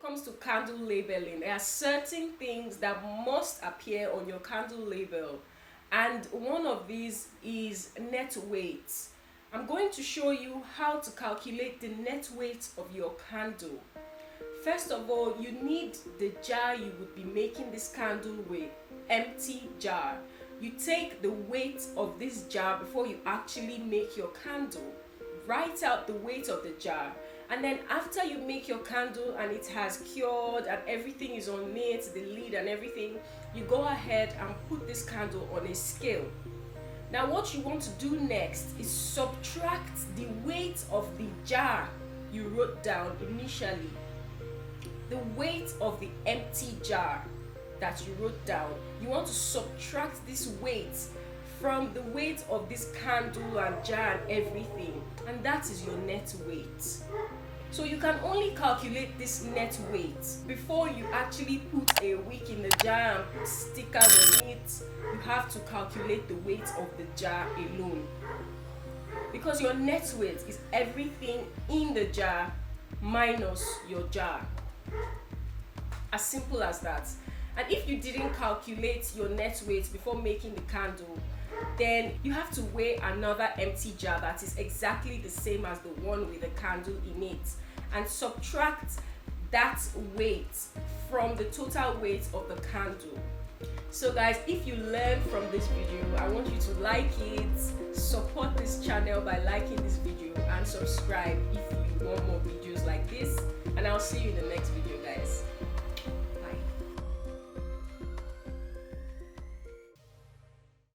comes to candle labeling, there are certain things that must appear on your candle label, and one of these is net weight. I'm going to show you how to calculate the net weight of your candle. First of all, you need the jar you would be making this candle with, empty jar. You take the weight of this jar before you actually make your candle. Write out the weight of the jar, and then after you make your candle and it has cured and everything is on it, the lid and everything, you go ahead and put this candle on a scale. Now what you want to do next is subtract the weight of the jar you wrote down initially. The weight of the empty jar that you wrote down, you want to subtract this weight from the weight of this candle and jar and everything, and that is your net weight. So you can only calculate this net weight before you actually put a wick in the jar and put stickers on it. You have to calculate the weight of the jar alone, because your net weight is everything in the jar minus your jar. As simple as that. And if you didn't calculate your net weight before making the candle, then you have to weigh another empty jar that is exactly the same as the one with the candle in it, and subtract that weight from the total weight of the candle. So guys, if you learned from this video, I want you to like it, support this channel by liking this video, and subscribe if you want more videos like this, and I'll see you in the next video, guys.